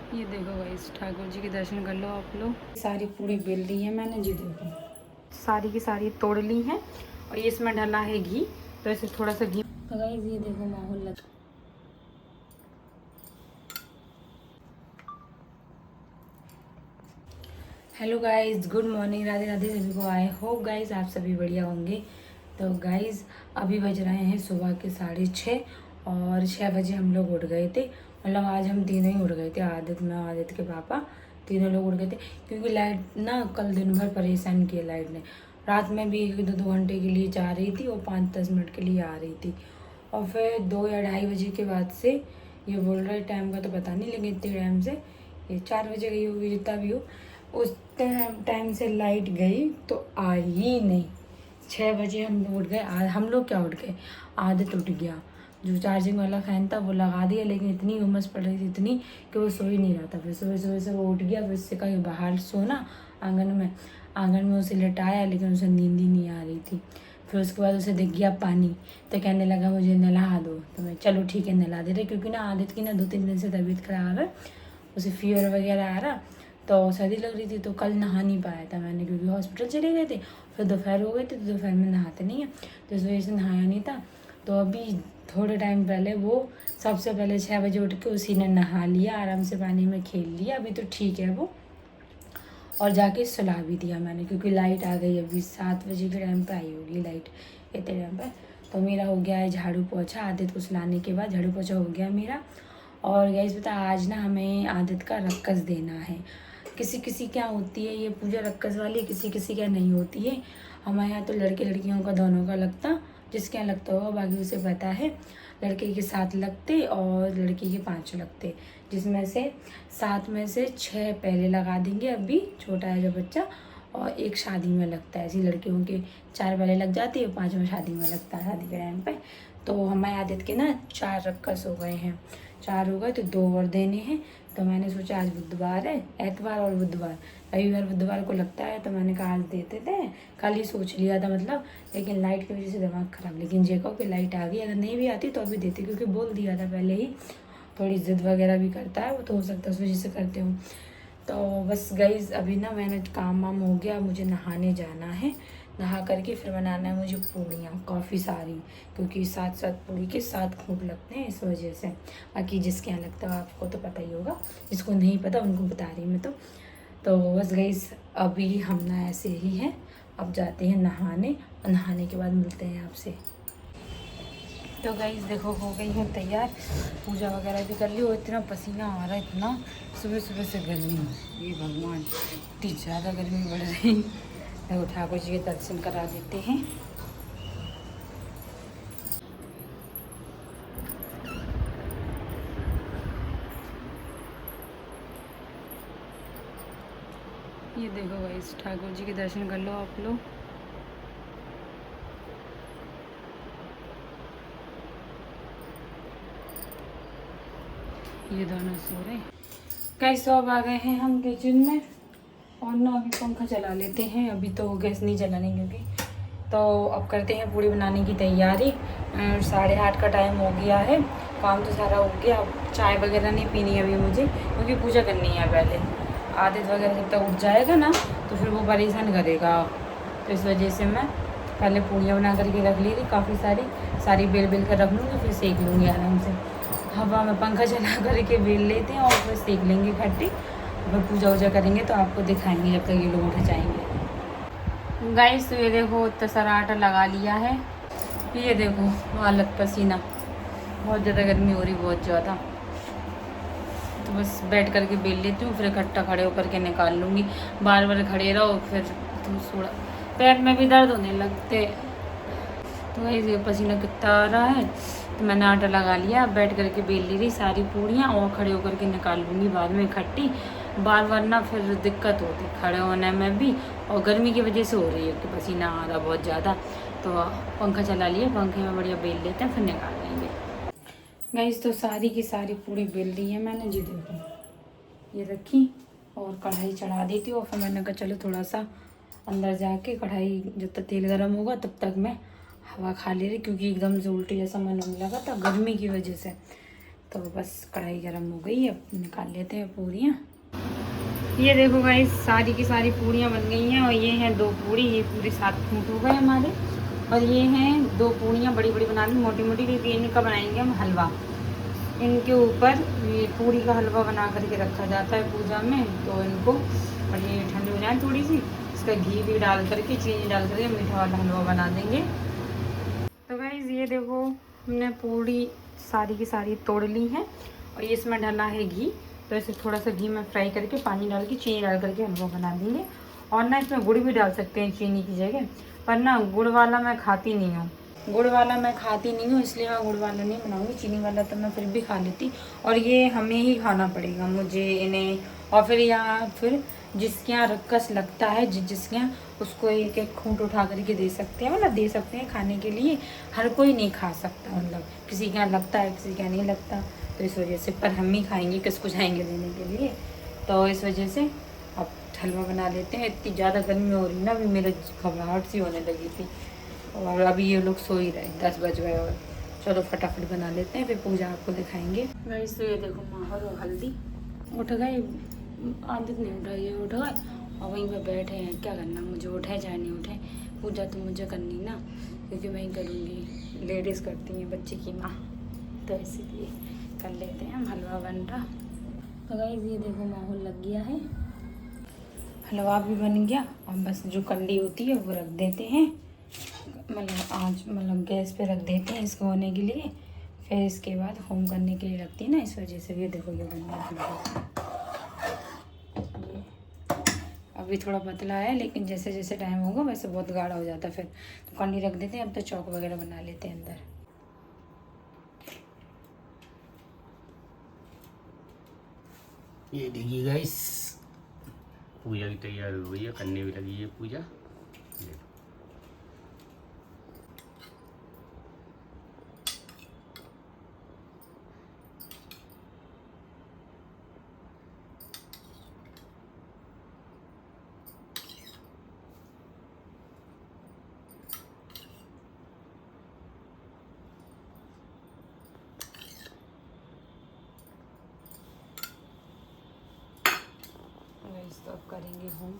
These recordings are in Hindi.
ये देखो गाइस, ठाकुर जी के दर्शन कर लो आप लोग। सारी पूरी बेल ली है मैंने जी, देखो सारी की सारी तोड़ ली हैं। और ये इसमें डाला है घी, तो इसे थोड़ा सा घी। तो गाइस ये देखो माहौल लग। Hello guys, good morning, Radhe Radhe सभी को। आई होप गाइस आप सभी बढ़िया होंगे। तो गाइस अभी बज रहे हैं सुबह के 6:30 और 6 बजे हम लोग उठ गए थे। मतलब आज हम तीनों ही उठ गए थे, आदित्य, मैं, आदित्य के पापा, तीनों लोग उठ गए थे। क्योंकि लाइट ना कल दिन भर परेशान किया लाइट ने। रात में भी 1-2 घंटे के लिए जा रही थी और 5-10 मिनट के लिए आ रही थी। और फिर 2 या 2:30 बजे के बाद से ये बोल रहे, टाइम का तो पता नहीं लेकिन इतने टाइम से, ये 4 बजे गई होगी जितना भी हो, उस टाइम से लाइट गई तो आई ही नहीं। 6 बजे हम लोग उठ गए। हम लोग क्या उठ गए, आदत उठ गया। जो चार्जिंग वाला फ़ैन था वो लगा दिया, लेकिन इतनी उमस पड़ रही थी, इतनी कि वो सो ही नहीं रहा था। फिर सुबह सुबह से वो उठ गया। फिर उससे कहीं बाहर सोना आंगन में उसे लिटाया, लेकिन उसे नींद ही नहीं आ रही थी। फिर उसके बाद उसे दिख गया पानी, तो कहने लगा मुझे नहला दो। तो मैं चलो ठीक है नहला दे रहे, क्योंकि ना आदित्य की ना 2-3 दिन से तबीयत ख़राब है, उसे फीवर वगैरह आ रहा, तो सर्दी लग रही थी। तो कल नहा नहीं पाया था मैंने, क्योंकि हॉस्पिटल चले गए थे। फिर दोपहर हो गई थी, तो दोपहर में नहाते नहीं हैं, तो इस वजह से नहाया नहीं था। तो अभी थोड़े टाइम पहले वो सबसे पहले 6 बजे उठ के उसी ने नहा लिया, आराम से पानी में खेल लिया। अभी तो ठीक है वो, और जाके सुला भी दिया मैंने, क्योंकि लाइट आ गई। अभी 7 बजे के टाइम पे आई होगी लाइट, इतने टाइम पे। तो मेरा हो गया है झाड़ू पोछा, आदित्य को सुलाने के बाद झाड़ू पोछा हो गया मेरा। और गैस पता, आज ना हमें आदित्य का रक्कस देना है। किसी किसी क्या होती है ये पूजा रक्कस वाली, किसी किसी क्या नहीं होती है। हमारे यहाँ तो लड़के लड़कियों का दोनों का लगता, जिसके यहाँ लगता होगा बाकी उसे पता है। लड़के के 7 लगते और लड़की के 5 लगते, जिसमें से 7 में से 6 पहले लगा देंगे, अभी छोटा है जो बच्चा, और 1 शादी में लगता है। ऐसी लड़कियों के 4 पहले लग जाती है, 5वां शादी में लगता है, शादी के टाइम पे। तो हमारे आदित्य के ना 4 रक्कस हो गए हैं, 4 हो गए, तो 2 और देने हैं। तो मैंने सोचा आज बुधवार है, एतवार और बुधवार, रविवार बुधवार को लगता है, तो मैंने कहा आज देते थे। कल ही सोच लिया था मतलब, लेकिन लाइट की वजह से दिमाग ख़राब। लेकिन जेको कि लाइट आ गई, अगर नहीं भी आती तो अभी देती, क्योंकि बोल दिया था पहले ही। थोड़ी ज़िद वगैरह भी करता है वो, तो हो सकता है उस वजह से करते हूँ। तो बस गाइज़ अभी ना मैंने काम वाम हो गया, मुझे नहाने जाना है। नहा करके फिर बनाना है मुझे पूड़ियाँ काफ़ी सारी, क्योंकि 7-7 पूड़ी के 7 खूंट लगते हैं, इस वजह से। बाकी जिसके यहाँ लगता है आपको तो पता ही होगा, जिसको नहीं पता उनको बता रही मैं। तो बस गाइज़ अभी हम ना ऐसे ही हैं, अब जाते हैं नहाने, और नहाने के बाद मिलते हैं आपसे। तो गाइस देखो हो गई हूँ तैयार, पूजा वगैरह भी कर ली। और इतना पसीना आ रहा है, इतना सुबह सुबह से गर्मी, ये भगवान इतनी ज़्यादा गर्मी बढ़ रही। देखो ठाकुर जी के दर्शन करा देते हैं। ये देखो गाइस, ठाकुर जी के दर्शन कर लो आप लोग। ये दोनों सो रहे गाइस। तो अब आ गए हैं हम किचन में, और ना अभी पंखा चला लेते हैं। अभी तो गैस नहीं जलानी, क्योंकि तो अब करते हैं पूड़ी बनाने की तैयारी। 8:30 का टाइम हो गया है, काम तो सारा हो गया। अब चाय वगैरह नहीं पीनी है अभी मुझे, क्योंकि पूजा करनी है पहले। आदित्य वगैरह जब तक उठ जाएगा ना, तो फिर वो परेशान करेगा। तो इस वजह से मैं पहले पूड़ियाँ बना करके रख ली थी काफ़ी सारी बेल बेल कर रख लूँगी, फिर सेक लूँगी आराम से। हवा में पंखा चला करके बेल लेते हैं और फिर सेक लेंगे खट्टी। फिर पूजा वूजा करेंगे तो आपको दिखाएंगे जब तक ये लोग उठ जाएंगे। गाइस तो ये देखो इतना सारा आटा लगा लिया है। ये देखो हालत, पसीना, बहुत ज़्यादा गर्मी हो रही, बहुत ज़्यादा। तो बस बैठ करके बेल लेती हूँ, फिर इकट्ठा खड़े होकर के निकाल लूँगी। बार बार खड़े रहो फिर तो थोड़ा पैर में भी दर्द होने लगते। तो वही पसीना कितना आ रहा है, तो मैंने आटा लगा लिया। अब बैठ करके बेल ले रही सारी पूड़ियाँ, और खड़े होकर के निकाल लूँगी बाद में इकट्ठी। बार बार ना फिर दिक्कत होती खड़े होने में भी, और गर्मी की वजह से हो रही है कि पसीना आ रहा बहुत ज़्यादा। तो पंखा चला लिया, पंखे में बढ़िया बेल लेते हैं, फिर निकाल लेंगे। गाइस तो सारी की सारी पूड़ी बेल ली है मैंने जी, देखो ये रखी और कढ़ाई चढ़ा दी थी। और फिर मैंने कहा चलो थोड़ा सा अंदर जाके कढ़ाई जब तक तेल गर्म होगा तब तक मैं हवा खा ले रही, क्योंकि एकदम से उल्टी जैसा मन होने लगा था गर्मी की वजह से। तो बस कढ़ाई गर्म हो गई, अब निकाल लेते हैं पूरियाँ। ये देखो गाइस सारी की सारी पूरियाँ बन गई हैं और ये हैं 2 पूरी, ये पूरे 7 फूट हो गए हमारे। और ये हैं 2 पूरियाँ बड़ी बड़ी बना ली, मोटी मोटी, क्योंकि इनका बनाएंगे हम हलवा। इनके ऊपर ये पूरी का हलवा बना करके रखा जाता है पूजा में, तो इनको और ये ठंडी हो जाए थोड़ी सी, इसका घी भी डाल करके, चीनी डाल करके मीठा वाला हलवा बना देंगे। तो गाइस ये देखो हमने पूरी सारी की सारी तोड़ ली हैं और ये इसमें डाला है घी, तो इसे थोड़ा सा घी में फ्राई करके पानी डाल के चीनी डाल करके हलवा बना देंगे। और ना इसमें गुड़ भी डाल सकते हैं चीनी की जगह, पर ना गुड़ वाला मैं खाती नहीं हूँ, इसलिए मैं गुड़ वाला नहीं बनाऊँगी। चीनी वाला तो मैं फिर भी खा लेती, और ये हमें ही खाना पड़ेगा मुझे, इन्हें, और फिर यहाँ फिर जिसके यहाँ रक्कस लगता है, जिसके यहाँ, उसको एक एक खूंट उठा करके दे सकते हैं, मतलब दे सकते हैं खाने के लिए। हर कोई नहीं खा सकता, मतलब किसी के यहाँ लगता है, किसी के यहाँ नहीं लगता, तो इस वजह से, पर हम ही खाएंगे, किसको जाएंगे देने के लिए, तो इस वजह से अब हलवा बना लेते हैं। इतनी ज़्यादा गर्मी हो रही ना, अभी मेरे घबराहट सी होने लगी थी, और अभी ये लोग सो ही रहे, 10 बज गए, और चलो फटाफट बना लेते हैं, फिर पूजा आपको दिखाएंगे। वैसे तो ये देखो माहौल और हल्दी उठ गए, आदत नहीं उठा, ये उठ गए और वहीं पर बैठे हैं। क्या करना, मुझे उठे चाहे नहीं उठे, पूजा तो मुझे करनी ना, क्योंकि मैं ही करूँगी, लेडीज़ करती हैं बच्चे की माँ, तो इसीलिए कर लेते हैं हम। हलवा बन रहा, तो गाइस ये देखो माहौल लग गया है, हलवा भी बन गया, और बस जो कंडी होती है वो रख देते हैं, मतलब गैस पे रख देते हैं इसको होने के लिए, फिर इसके बाद होम करने के लिए रखती है ना, इस वजह से। ये देखो ये बन गया, अभी थोड़ा पतला है, लेकिन जैसे जैसे टाइम होगा वैसे बहुत गाढ़ा हो जाता है, फिर तो कंडी रख देते हैं। अब तो चौक वगैरह बना लेते हैं अंदर। ये देखिए गाइस पूजा की तैयारी हो गई है, करने भी लगी है पूजा। तो अब करेंगे होम।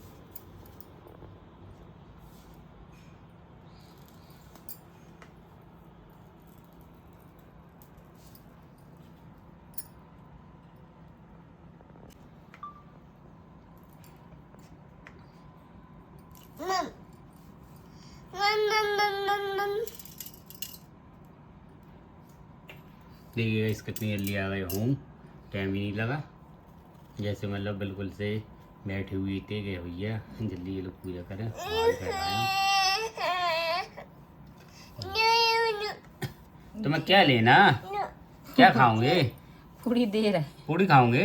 देखिएगा इस कितनी जल्दी आ गए होम, टाइम ही नहीं लगा, जैसे मतलब बिल्कुल से बैठे हुए थे गए भैया जल्दी ये लोग पूजा करें। तो मैं क्या लेना, क्या खाओगे? पूरी दे रहे, पूरी खाओगे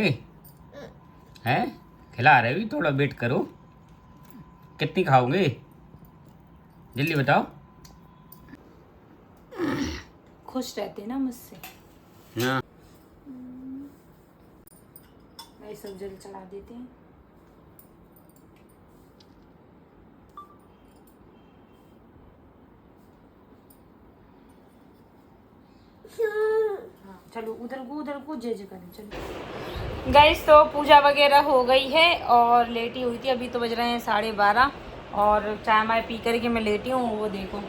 हैं? खिला रहे भी, थोड़ा वेट करो, कितनी खाओगे जल्दी बताओ। खुश रहते ना मुझसे। हाँ भाई सब जल चढ़ा देते हैं। हाँ चलो उधर को जय जय करें, चलो गाइस। तो पूजा वगैरह हो गई है और लेटी हुई थी, अभी तो बज रहे हैं 12:30, और चाय माय पी करके मैं लेटी हूँ। वो देखो,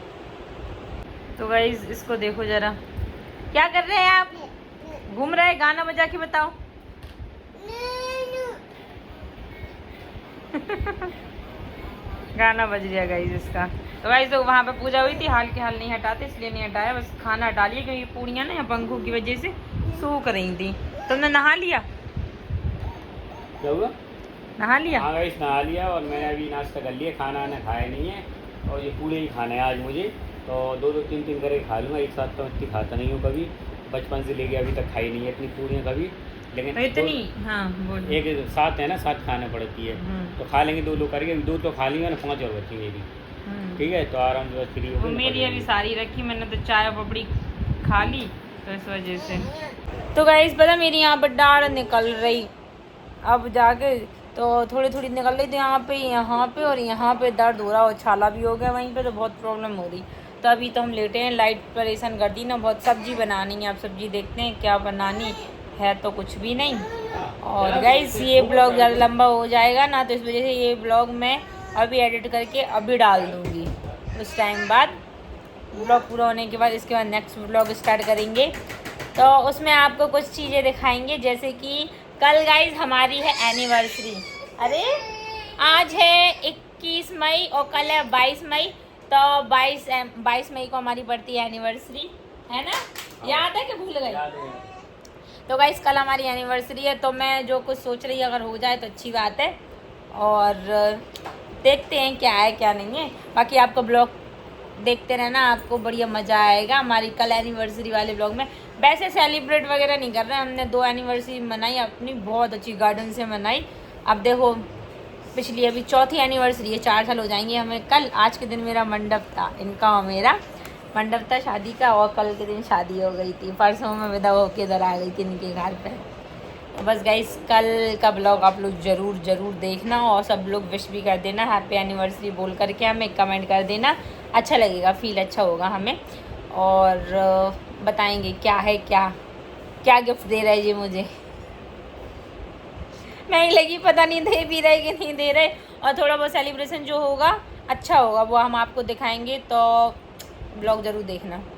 तो गाइस इसको देखो जरा, क्या कर रहे हैं आप? घूम रहे हैं, गाना बजा के बताओ। गाना बज रहा गाइस इसका। तो गाइस तो वहाँ पे पूजा हुई थी, हाल के हाल नहीं हटाते, इसलिए नहीं हटाया, बस खाना हटा लिया, क्योंकि पूड़ियाँ ना पंखों की वजह से सूख रही थी। तुमने नहा लिया? क्या हुआ? नहा लिया? हाँ गाइस नहा लिया, और मैंने अभी नाश्ता कर लिया, खाना वाना खाया नहीं है, और ये पूड़े ही खाना है आज मुझे, तो 2-2 3-3 करके खा लूँगा एक साथ, तो इतनी खाता नहीं हूँ कभी, बचपन से लेके अभी तक खाई नहीं है इतनी पूड़ियाँ कभी, लेकिन इतनी हाँ बोलिए। एक साथ है ना, साथ खाना पड़ती है, तो खा लेंगे 2 लोग करके, 2 तो खा लेंगे ना, 5 और बची मेरी, ठीक है, तो आराम से फ्री हो। मेरी अभी सारी रखी, मैंने तो चाय पपड़ी खा ली, तो इस वजह से। तो गाइस पता मेरी यहाँ पर दाढ़ निकल रही, अब जाके तो थोड़ी थोड़ी निकल रही, तो यहाँ पे और यहाँ पे दर्द हो रहा, और छाला भी हो गया वहीं पे, तो बहुत प्रॉब्लम हो रही। तो तो अभी तो हम लेटे हैं, लाइट परेशान करती ना बहुत। सब्जी बनानी है, आप सब्जी देखते हैं क्या बनानी है, तो कुछ भी नहीं। और गाइस ये ब्लॉग ज़्यादा लंबा हो जाएगा ना, तो इस वजह से ये ब्लॉग मैं अभी एडिट करके अभी डाल दूँगी। उस टाइम बाद ब्लॉग पूरा होने के बाद इसके बाद नेक्स्ट ब्लॉग स्टार्ट करेंगे, तो उसमें आपको कुछ चीज़ें दिखाएंगे। जैसे कि कल गाइस हमारी है एनिवर्सरी। अरे आज है 21 मई और कल है 22 मई, तो 22 मई को हमारी बढ़ती है एनिवर्सरी, है ना? याद है कि भूल गई? तो गाइस कल हमारी एनिवर्सरी है, तो मैं जो कुछ सोच रही है अगर हो जाए तो अच्छी बात है, और देखते हैं क्या है क्या नहीं है। बाकी आपको ब्लॉग देखते रहना, आपको बढ़िया मज़ा आएगा हमारी कल एनिवर्सरी वाले ब्लॉग में। वैसे सेलिब्रेट वगैरह नहीं कर रहे हैं, हमने 2 एनिवर्सरी मनाई अपनी, बहुत अच्छी गार्डन से मनाई। अब देखो पिछली अभी 4थी एनिवर्सरी है, 4 साल हो जाएंगे हमें कल। आज के दिन मेरा मंडप था, इनका और मेरा मंडप था शादी का, और कल के दिन शादी हो गई थी। परसों में विदा होके इधर आ गई थी इनके घर पे। तो बस गाइस कल का ब्लॉग आप लोग ज़रूर देखना, और सब लोग विश भी कर देना हैप्पी एनिवर्सरी बोल करके, हमें कमेंट कर देना, अच्छा लगेगा, फील अच्छा होगा हमें। और बताएंगे क्या है, क्या गिफ्ट दे रहे जी मुझे। नहीं लगी, पता नहीं दे भी रहे कि नहीं दे रहे। और थोड़ा बहुत सेलिब्रेशन जो होगा अच्छा होगा वो हम आपको दिखाएंगे, तो ब्लॉग ज़रूर देखना।